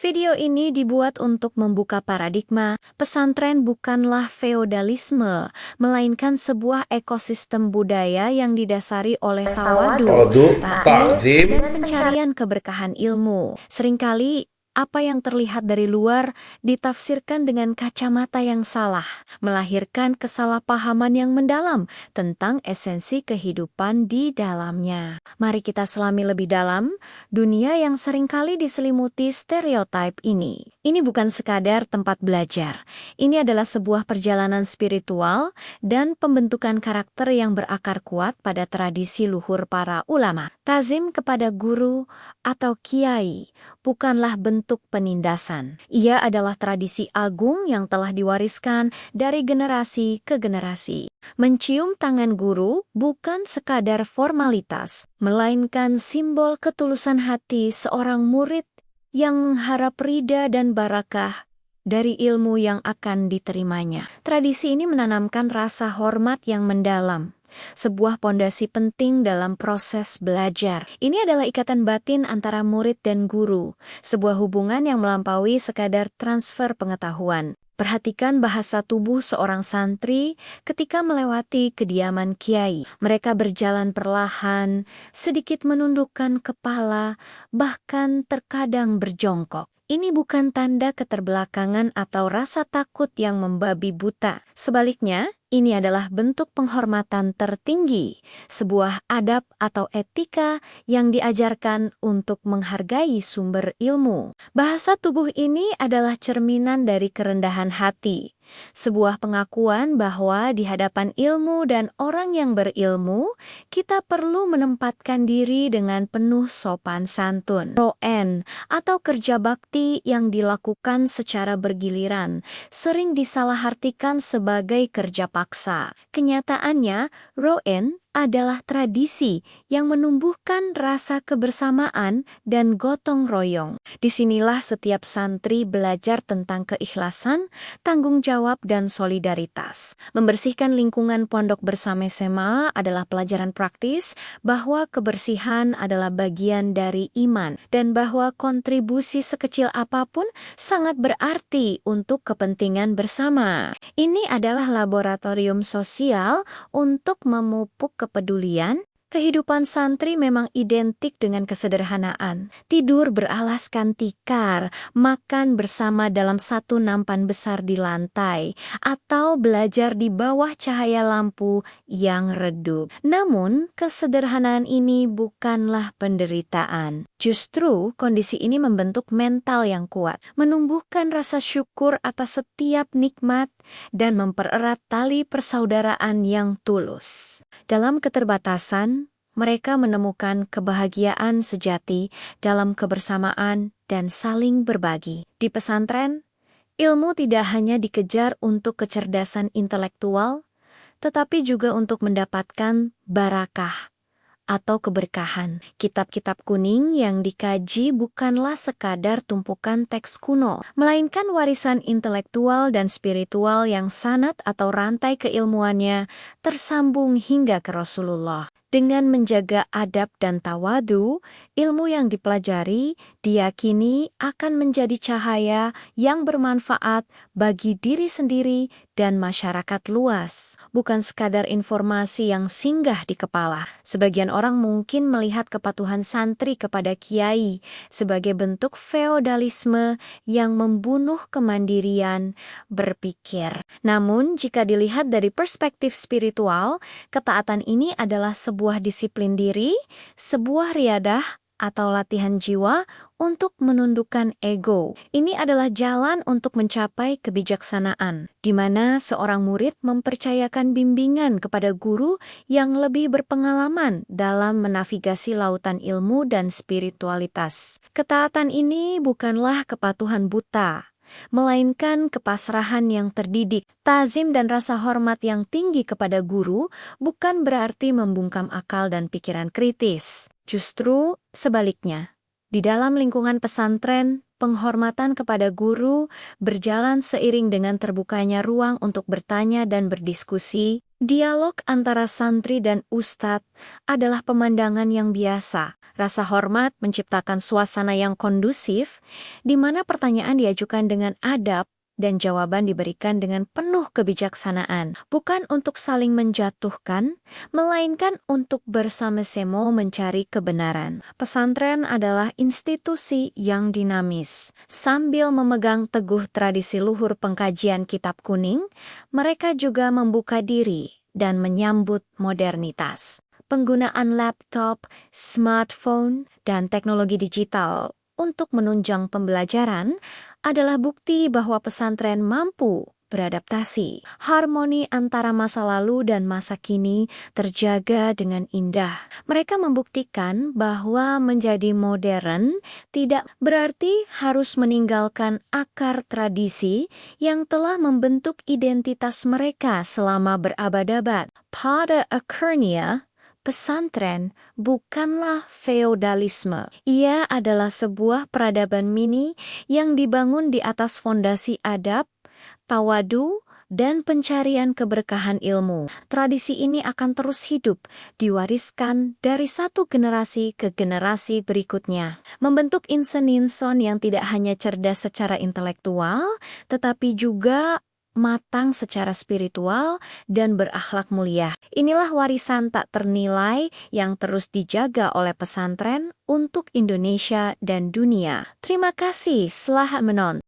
Video ini dibuat untuk membuka paradigma pesantren bukanlah feodalisme, melainkan sebuah ekosistem budaya yang didasari oleh tawadu, ta'zim, dan pencarian keberkahan ilmu. Seringkali apa yang terlihat dari luar ditafsirkan dengan kacamata yang salah, melahirkan kesalahpahaman yang mendalam tentang esensi kehidupan di dalamnya. Mari kita selami lebih dalam dunia yang seringkali diselimuti stereotip ini. Ini bukan sekadar tempat belajar. Ini adalah sebuah perjalanan spiritual dan pembentukan karakter yang berakar kuat pada tradisi luhur para ulama. Tazim kepada guru atau kiai bukanlah bentuk penindasan. Ia adalah tradisi agung yang telah diwariskan dari generasi ke generasi. Mencium tangan guru bukan sekadar formalitas, melainkan simbol ketulusan hati seorang murid yang mengharap ridha dan barakah dari ilmu yang akan diterimanya. Tradisi ini menanamkan rasa hormat yang mendalam, sebuah pondasi penting dalam proses belajar. Ini adalah ikatan batin antara murid dan guru, sebuah hubungan yang melampaui sekadar transfer pengetahuan. Perhatikan bahasa tubuh seorang santri ketika melewati kediaman kiai. Mereka berjalan perlahan, sedikit menundukkan kepala, bahkan terkadang berjongkok. Ini bukan tanda keterbelakangan atau rasa takut yang membabi buta. Sebaliknya, ini adalah bentuk penghormatan tertinggi, sebuah adab atau etika yang diajarkan untuk menghargai sumber ilmu. Bahasa tubuh ini adalah cerminan dari kerendahan hati, sebuah pengakuan bahwa di hadapan ilmu dan orang yang berilmu, kita perlu menempatkan diri dengan penuh sopan santun. Ro'en atau kerja bakti yang dilakukan secara bergiliran sering disalahartikan sebagai kerja paksa. Kenyataannya, Ro'en adalah tradisi yang menumbuhkan rasa kebersamaan dan gotong royong. Disinilah setiap santri belajar tentang keikhlasan, tanggung jawab, dan solidaritas. Membersihkan lingkungan pondok bersama SMA adalah pelajaran praktis bahwa kebersihan adalah bagian dari iman dan bahwa kontribusi sekecil apapun sangat berarti untuk kepentingan bersama. Ini adalah laboratorium sosial untuk memupuk kepedulian. Kehidupan santri memang identik dengan kesederhanaan. Tidur beralaskan tikar, makan bersama dalam satu nampan besar di lantai, atau belajar di bawah cahaya lampu yang redup. Namun, kesederhanaan ini bukanlah penderitaan. Justru, kondisi ini membentuk mental yang kuat, menumbuhkan rasa syukur atas setiap nikmat, dan mempererat tali persaudaraan yang tulus. Dalam keterbatasan, mereka menemukan kebahagiaan sejati dalam kebersamaan dan saling berbagi. Di pesantren, ilmu tidak hanya dikejar untuk kecerdasan intelektual, tetapi juga untuk mendapatkan barakah atau keberkahan. Kitab-kitab kuning yang dikaji bukanlah sekadar tumpukan teks kuno, melainkan warisan intelektual dan spiritual yang sanad atau rantai keilmuannya tersambung hingga ke Rasulullah. Dengan menjaga adab dan tawadu, ilmu yang dipelajari diyakini akan menjadi cahaya yang bermanfaat bagi diri sendiri dan masyarakat luas. Bukan sekadar informasi yang singgah di kepala. Sebagian orang mungkin melihat kepatuhan santri kepada kiai sebagai bentuk feodalisme yang membunuh kemandirian berpikir. Namun, jika dilihat dari perspektif spiritual, ketaatan ini adalah sebuah disiplin diri, sebuah riadah atau latihan jiwa untuk menundukkan ego. Ini adalah jalan untuk mencapai kebijaksanaan, di mana seorang murid mempercayakan bimbingan kepada guru yang lebih berpengalaman dalam menavigasi lautan ilmu dan spiritualitas. Ketaatan ini bukanlah kepatuhan buta, melainkan kepasrahan yang terdidik. Tazim dan rasa hormat yang tinggi kepada guru bukan berarti membungkam akal dan pikiran kritis. Justru sebaliknya, di dalam lingkungan pesantren, Penghormatan kepada guru berjalan seiring dengan terbukanya ruang untuk bertanya dan berdiskusi. Dialog antara santri dan ustadz adalah pemandangan yang biasa. Rasa hormat menciptakan suasana yang kondusif, di mana pertanyaan diajukan dengan adab dan jawaban diberikan dengan penuh kebijaksanaan, bukan untuk saling menjatuhkan, melainkan untuk bersama-sama mencari kebenaran. Pesantren adalah institusi yang dinamis. Sambil memegang teguh tradisi luhur pengkajian kitab kuning, mereka juga membuka diri dan menyambut modernitas. Penggunaan laptop, smartphone, dan teknologi digital untuk menunjang pembelajaran adalah bukti bahwa pesantren mampu beradaptasi. Harmoni antara masa lalu dan masa kini terjaga dengan indah. Mereka membuktikan bahwa menjadi modern tidak berarti harus meninggalkan akar tradisi yang telah membentuk identitas mereka selama berabad-abad. Pada akhirnya, pesantren bukanlah feodalisme. Ia adalah sebuah peradaban mini yang dibangun di atas fondasi adab, tawadu, dan pencarian keberkahan ilmu. Tradisi ini akan terus hidup, diwariskan dari satu generasi ke generasi berikutnya, membentuk insan-insan yang tidak hanya cerdas secara intelektual, tetapi juga matang secara spiritual dan berakhlak mulia. Inilah warisan tak ternilai yang terus dijaga oleh pesantren untuk Indonesia dan dunia. Terima kasih telah menonton.